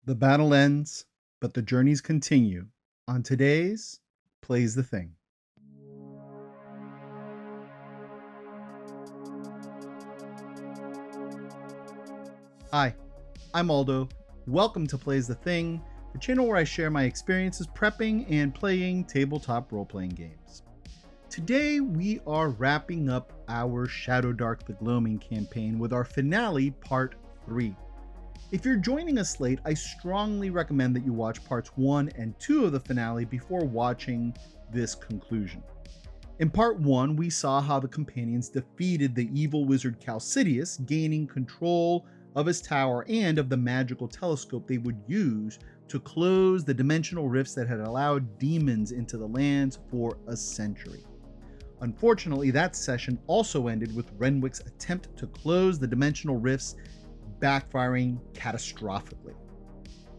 The battle ends, but the journeys continue. On today's Plays the Thing. Hi, I'm Aldo. Welcome to Plays the Thing, the channel where I share my experiences prepping and playing tabletop role-playing games. Today we are wrapping up our ShadowDark the Gloaming campaign with our finale, Part 3. If you're joining us late, I strongly recommend that you watch parts 1 and 2 of the finale before watching this conclusion. In part 1, we saw how the companions defeated the evil wizard Calcidius, gaining control of his tower and of the magical telescope they would use to close the dimensional rifts that had allowed demons into the lands for a century. Unfortunately, that session also ended with Renwick's attempt to close the dimensional rifts backfiring catastrophically.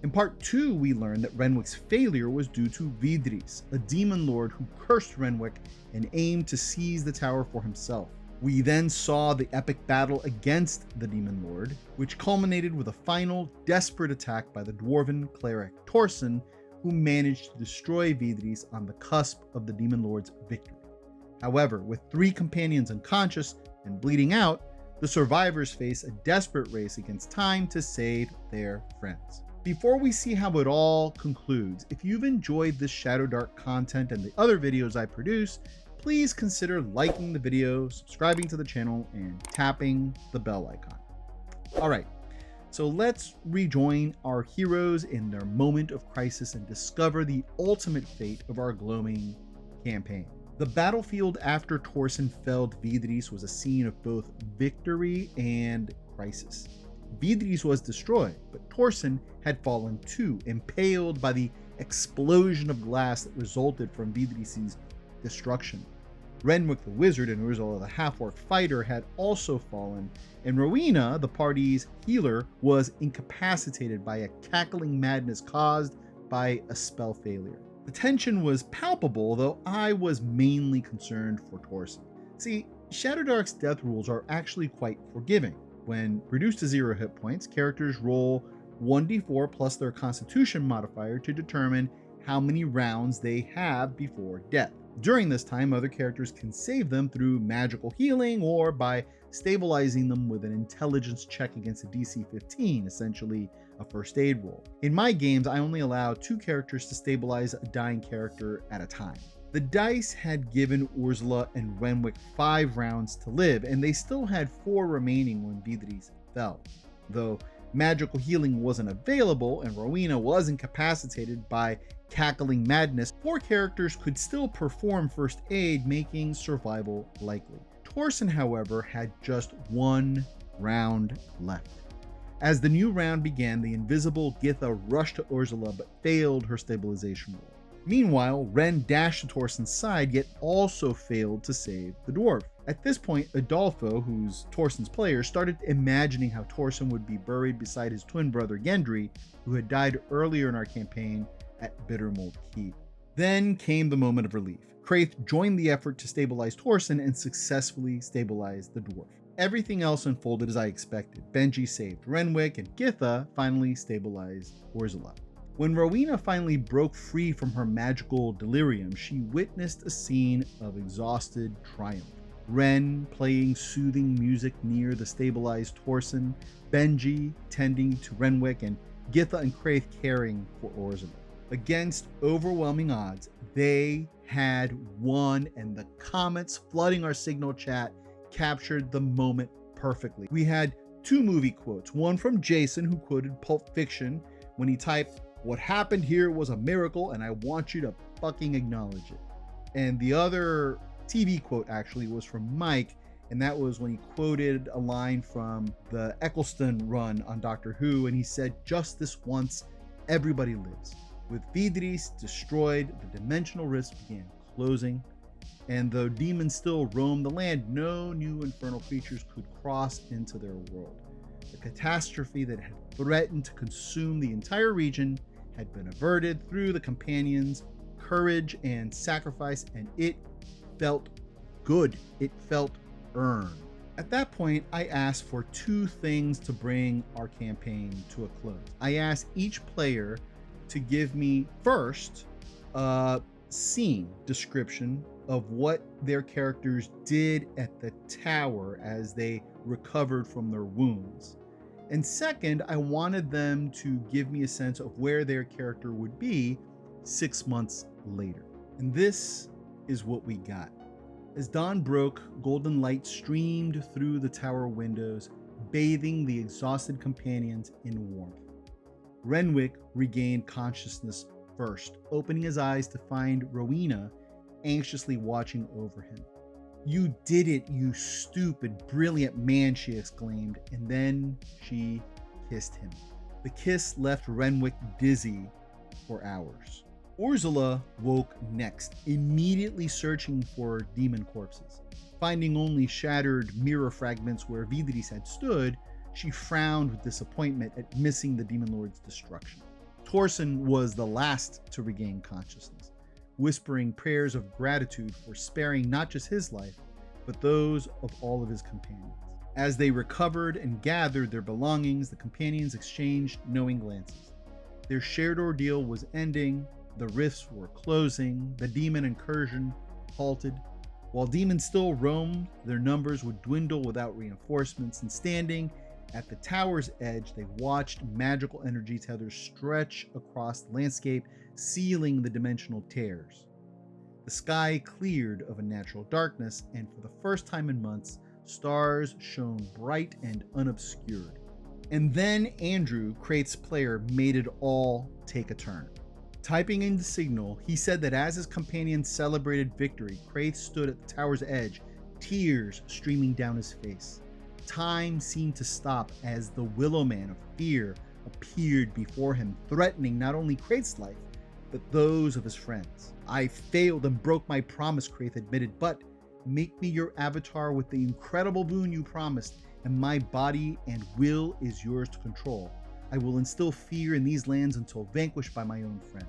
In part 2, we learned that Renwick's failure was due to Vidris, a demon lord who cursed Renwick and aimed to seize the tower for himself. We then saw the epic battle against the demon lord, which culminated with a final, desperate attack by the dwarven cleric Torsen, who managed to destroy Vidris on the cusp of the demon lord's victory. However, with 3 companions unconscious and bleeding out, the survivors face a desperate race against time to save their friends. Before we see how it all concludes, if you've enjoyed this ShadowDark content and the other videos I produce, please consider liking the video, subscribing to the channel, and tapping the bell icon. Alright, so let's rejoin our heroes in their moment of crisis and discover the ultimate fate of our Gloaming campaign. The battlefield after Torsen felled Vidris was a scene of both victory and crisis. Vidris was destroyed, but Torsen had fallen too, impaled by the explosion of glass that resulted from Vidris' destruction. Renwick the wizard and Ursula the half-orc fighter had also fallen, and Rowena, the party's healer, was incapacitated by a cackling madness caused by a spell failure. The tension was palpable, though I was mainly concerned for Torsen. See, ShadowDark's death rules are actually quite forgiving. When reduced to 0 hit points, characters roll 1d4 plus their constitution modifier to determine how many rounds they have before death. During this time, other characters can save them through magical healing or by stabilizing them with an intelligence check against a DC 15, essentially a first aid roll. In my games, I only allow 2 characters to stabilize a dying character at a time. The dice had given Ursula and Renwick 5 rounds to live, and they still had 4 remaining when Vidris fell. Though magical healing wasn't available and Rowena was incapacitated by cackling madness, 4 characters could still perform first aid, making survival likely. Torsen, however, had just 1 round left. As the new round began, the invisible Githa rushed to Ursula but failed her stabilization roll. Meanwhile, Ren dashed to Torsen's side, yet also failed to save the dwarf. At this point, Adolfo, who's Torsen's player, started imagining how Torsen would be buried beside his twin brother Gendry, who had died earlier in our campaign at Bittermold Keep. Then came the moment of relief. Kraith joined the effort to stabilize Torsen and successfully stabilized the dwarf. Everything else unfolded as I expected. Benji saved Renwick, and Githa finally stabilized Ursula. When Rowena finally broke free from her magical delirium, she witnessed a scene of exhausted triumph. Ren playing soothing music near the stabilized Torsen, Benji tending to Renwick, and Githa and Kraith caring for Ursula. Against overwhelming odds, they had won, and the comments flooding our signal chat captured the moment perfectly. We had 2 movie quotes, one from Jason, who quoted Pulp Fiction when he typed, "What happened here was a miracle and I want you to fucking acknowledge it." And the other TV quote actually was from Mike, and that was when he quoted a line from the Eccleston run on Doctor Who, and he said, "Just this once, everybody lives." With Vidris destroyed, the dimensional rifts began closing, and though demons still roamed the land, no new infernal creatures could cross into their world. The catastrophe that had threatened to consume the entire region had been averted through the companions' courage and sacrifice, and it felt good. It felt earned. At that point, I asked for 2 things to bring our campaign to a close. I asked each player to give me first a scene description of what their characters did at the tower as they recovered from their wounds. And second, I wanted them to give me a sense of where their character would be 6 months later. And this is what we got. As dawn broke, golden light streamed through the tower windows, bathing the exhausted companions in warmth. Renwick regained consciousness first, opening his eyes to find Rowena anxiously watching over him. "You did it, you stupid, brilliant man," she exclaimed, and then she kissed him. The kiss left Renwick dizzy for hours. Ursula woke next, immediately searching for demon corpses. Finding only shattered mirror fragments where Vidris had stood, she frowned with disappointment at missing the demon lord's destruction. Torsen was the last to regain consciousness, whispering prayers of gratitude for sparing not just his life, but those of all of his companions. As they recovered and gathered their belongings, the companions exchanged knowing glances. Their shared ordeal was ending. The rifts were closing, the demon incursion halted. While demons still roamed, their numbers would dwindle without reinforcements, and standing at the tower's edge, they watched magical energy tethers stretch across the landscape, sealing the dimensional tears. The sky cleared of a natural darkness, and for the first time in months, stars shone bright and unobscured. And then Andrew, Kraith's player, made it all take a turn. Typing in the signal, he said that as his companions celebrated victory, Kraith stood at the tower's edge, tears streaming down his face. Time seemed to stop as the Willow Man of Fear appeared before him, threatening not only Kraith's life, but those of his friends. "I failed and broke my promise," Kraith admitted, "but make me your avatar with the incredible boon you promised, and my body and will is yours to control. I will instill fear in these lands until vanquished by my own friends."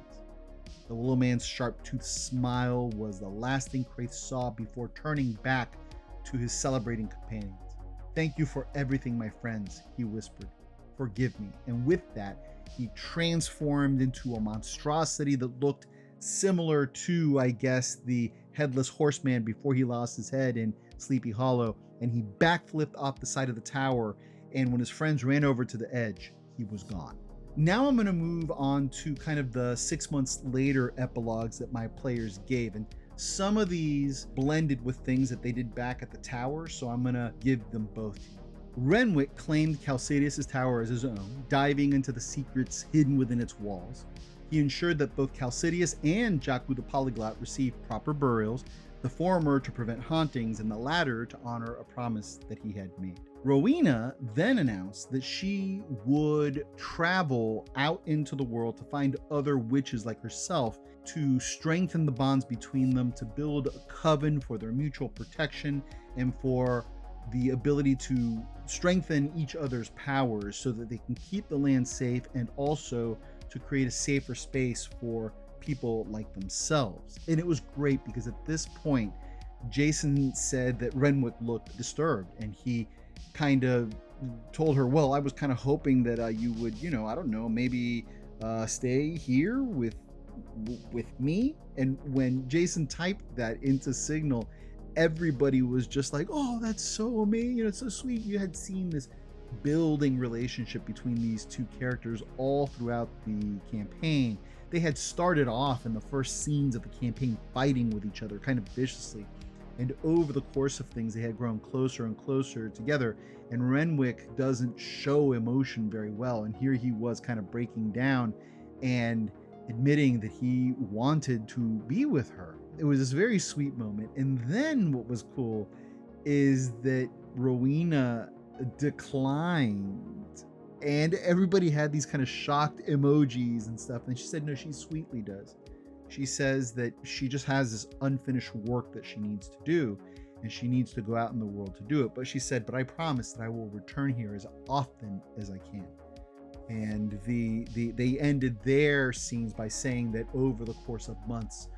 The Willow Man's sharp-toothed smile was the last thing Kraith saw before turning back to his celebrating companions. "Thank you for everything, my friends," he whispered. "Forgive me." And with that, he transformed into a monstrosity that looked similar to, I guess, the Headless Horseman before he lost his head in Sleepy Hollow, and he backflipped off the side of the tower, and when his friends ran over to the edge, he was gone. Now I'm going to move on to kind of the 6 months later epilogues that my players gave, and some of these blended with things that they did back at the tower, so I'm going to give them both to you. Renwick claimed Chalcidius' tower as his own, diving into the secrets hidden within its walls. He ensured that both Chalcidius and Jakku the Polyglot received proper burials, the former to prevent hauntings and the latter to honor a promise that he had made. Rowena then announced that she would travel out into the world to find other witches like herself to strengthen the bonds between them, to build a coven for their mutual protection and for the ability to strengthen each other's powers so that they can keep the land safe, and also to create a safer space for people like themselves. And it was great because at this point, Jason said that Renwick looked disturbed, and he kind of told her, "Well, I was kind of hoping that you would, I don't know, maybe stay here with me." And when Jason typed that into Signal, everybody was just like, "Oh, that's so amazing, it's so sweet." You had seen this building relationship between these two characters all throughout the campaign. They had started off in the first scenes of the campaign fighting with each other kind of viciously, and over the course of things they had grown closer and closer together. And Renwick doesn't show emotion very well, and here he was kind of breaking down and admitting that he wanted to be with her. It was this very sweet moment. And then what was cool is that Rowena declined, and everybody had these kind of shocked emojis and stuff, and she said no, she sweetly does. She says that she just has this unfinished work that she needs to do, and she needs to go out in the world to do it. But she said, "But I promise that I will return here as often as I can." And they ended their scenes by saying that over the course of months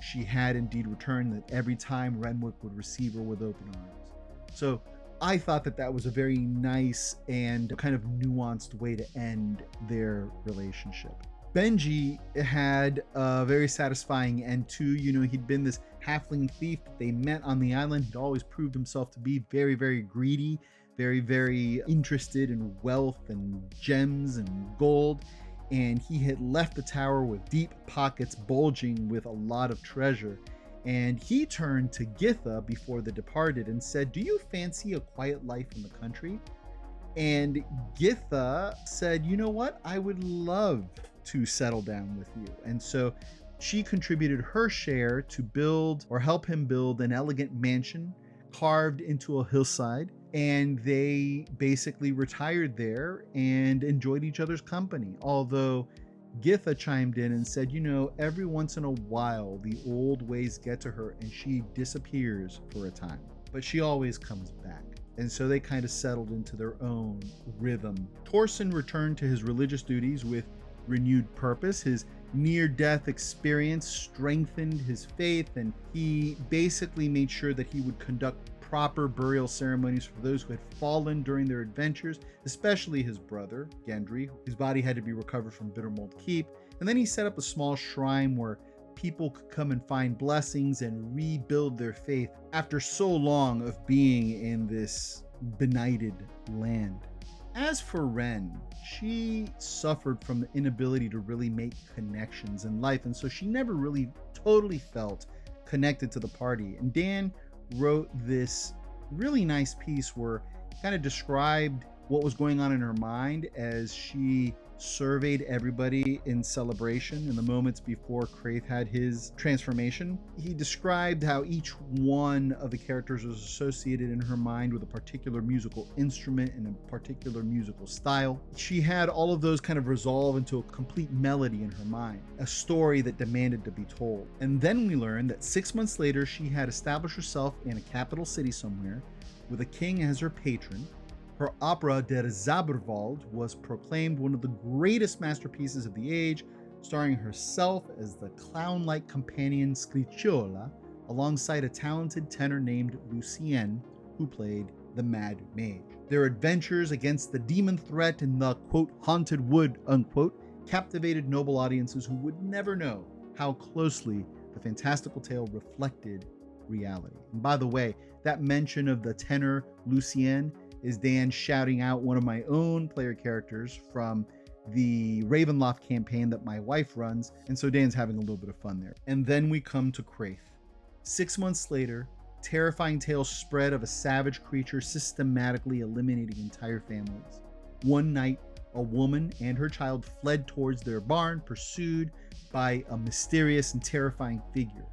she had indeed returned, that every time Renwick would receive her with open arms. So I thought that that was a very nice and kind of nuanced way to end their relationship. Benji had a very satisfying end too. He'd been this halfling thief that they met on the island. He'd always proved himself to be very, very greedy, very, very interested in wealth and gems and gold. And he had left the tower with deep pockets bulging with a lot of treasure. And he turned to Githa before they departed and said, "Do you fancy a quiet life in the country?" And Githa said, "You know what? I would love to settle down with you." And so she contributed her share to build or help him build an elegant mansion carved into a hillside. And they basically retired there and enjoyed each other's company. Although Githa chimed in and said, every once in a while, the old ways get to her and she disappears for a time, but she always comes back. And so they kind of settled into their own rhythm. Torsen returned to his religious duties with renewed purpose. His near-death experience strengthened his faith, and he basically made sure that he would conduct proper burial ceremonies for those who had fallen during their adventures, especially his brother, Gendry, whose body had to be recovered from Bittermold Keep. And then he set up a small shrine where people could come and find blessings and rebuild their faith after so long of being in this benighted land. As for Ren, she suffered from the inability to really make connections in life, and so she never really totally felt connected to the party. And Dan wrote this really nice piece where he kind of described what was going on in her mind as she surveyed everybody in celebration in the moments before Kraith had his transformation. He described how each one of the characters was associated in her mind with a particular musical instrument and a particular musical style. She had all of those kind of resolve into a complete melody in her mind, a story that demanded to be told. And then we learned that 6 months later, she had established herself in a capital city somewhere with a king as her patron. Her opera Der Zauberwald was proclaimed one of the greatest masterpieces of the age, starring herself as the clown-like companion Scricciola, alongside a talented tenor named Lucien, who played the Mad Mage. Their adventures against the demon threat in the, quote, haunted wood, unquote, captivated noble audiences who would never know how closely the fantastical tale reflected reality. And by the way, that mention of the tenor Lucien is Dan shouting out one of my own player characters from the Ravenloft campaign that my wife runs, and so Dan's having a little bit of fun there. And then we come to Kraith. 6 months later, terrifying tales spread of a savage creature systematically eliminating entire families. One night, a woman and her child fled towards their barn, pursued by a mysterious and terrifying figure.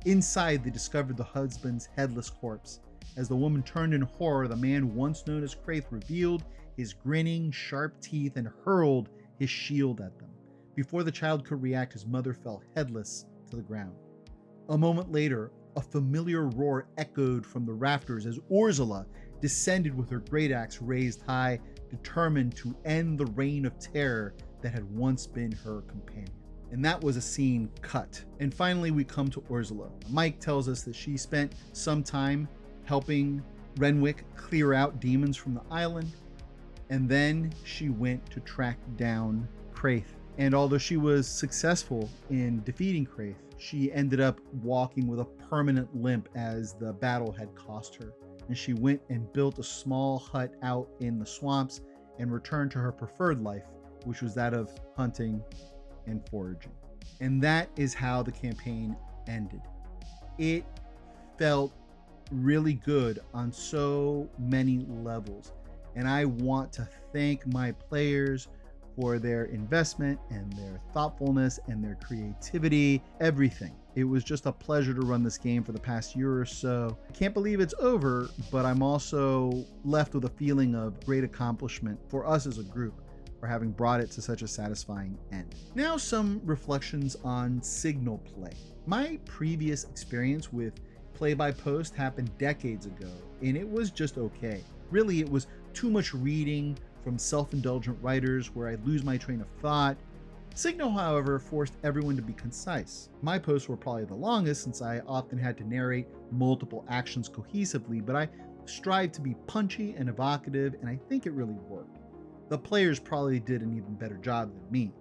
Inside, they discovered the husband's headless corpse. As the woman turned in horror, the man once known as Kraith revealed his grinning, sharp teeth and hurled his shield at them. Before the child could react, his mother fell headless to the ground. A moment later, a familiar roar echoed from the rafters as Ursula descended with her great axe raised high, determined to end the reign of terror that had once been her companion. And that was a scene cut. And finally, we come to Ursula. Mike tells us that she spent some time helping Renwick clear out demons from the island, and then she went to track down Kraith. And although she was successful in defeating Kraith, she ended up walking with a permanent limp as the battle had cost her. And she went and built a small hut out in the swamps and returned to her preferred life, which was that of hunting and foraging. And that is how the campaign ended. It felt really good on so many levels, and I want to thank my players for their investment and their thoughtfulness and their creativity, everything. It was just a pleasure to run this game for the past year or so. I can't believe it's over, but I'm also left with a feeling of great accomplishment for us as a group for having brought it to such a satisfying end. Now, some reflections on signal play. My previous experience with play-by-post happened decades ago, and it was just okay. Really, it was too much reading from self-indulgent writers where I'd lose my train of thought. Signal, however, forced everyone to be concise. My posts were probably the longest since I often had to narrate multiple actions cohesively, but I strived to be punchy and evocative, and I think it really worked. The players probably did an even better job than me.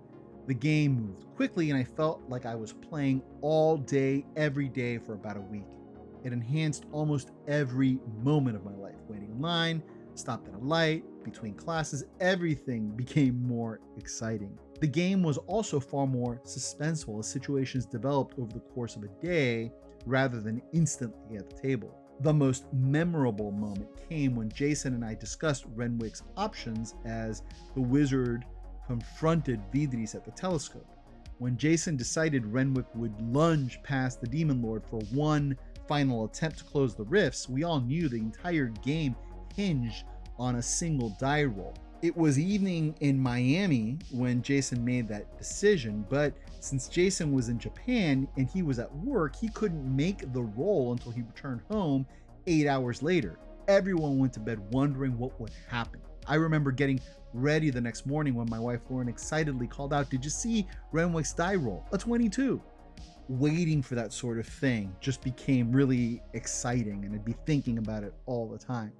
The game moved quickly, and I felt like I was playing all day, every day for about a week. It enhanced almost every moment of my life. Waiting in line, stopped at a light, between classes, everything became more exciting. The game was also far more suspenseful as situations developed over the course of a day rather than instantly at the table. The most memorable moment came when Jason and I discussed Renwick's options as the wizard confronted Vidris at the telescope. When Jason decided Renwick would lunge past the Demon Lord for one final attempt to close the rifts, we all knew the entire game hinged on a single die roll. It was evening in Miami when Jason made that decision, but since Jason was in Japan and he was at work, he couldn't make the roll until he returned home 8 hours later. Everyone went to bed wondering what would happen. I remember getting ready the next morning when my wife Lauren excitedly called out, "Did you see Renwick's die roll? A 22." Waiting for that sort of thing just became really exciting, and I'd be thinking about it all the time.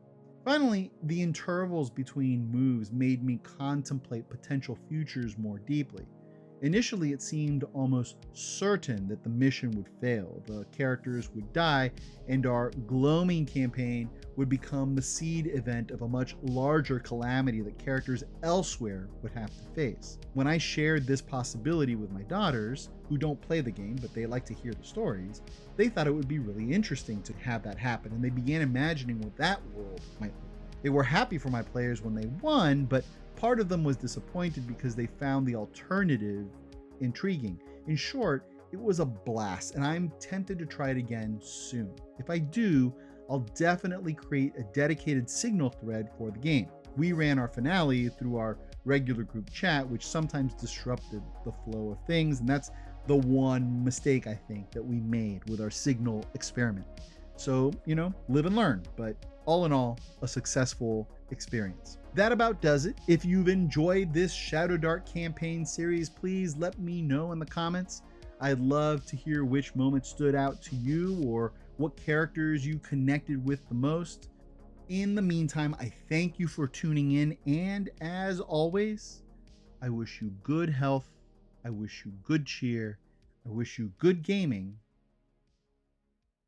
Finally, the intervals between moves made me contemplate potential futures more deeply. Initially, it seemed almost certain that the mission would fail, the characters would die, and our Gloaming campaign would become the seed event of a much larger calamity that characters elsewhere would have to face. When I shared this possibility with my daughters, who don't play the game but they like to hear the stories, they thought it would be really interesting to have that happen, and they began imagining what that world might look like. They were happy for my players when they won, but part of them was disappointed because they found the alternative intriguing. In short, it was a blast, and I'm tempted to try it again soon. If I do, I'll definitely create a dedicated signal thread for the game. We ran our finale through our regular group chat, which sometimes disrupted the flow of things, and that's the one mistake I think that we made with our signal experiment. So, live and learn, but all in all, a successful experience. That about does it. If you've enjoyed this ShadowDark campaign series, please let me know in the comments. I'd love to hear which moment stood out to you or what characters you connected with the most. In the meantime, I thank you for tuning in, and as always, I wish you good health, I wish you good cheer, I wish you good gaming.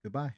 Goodbye.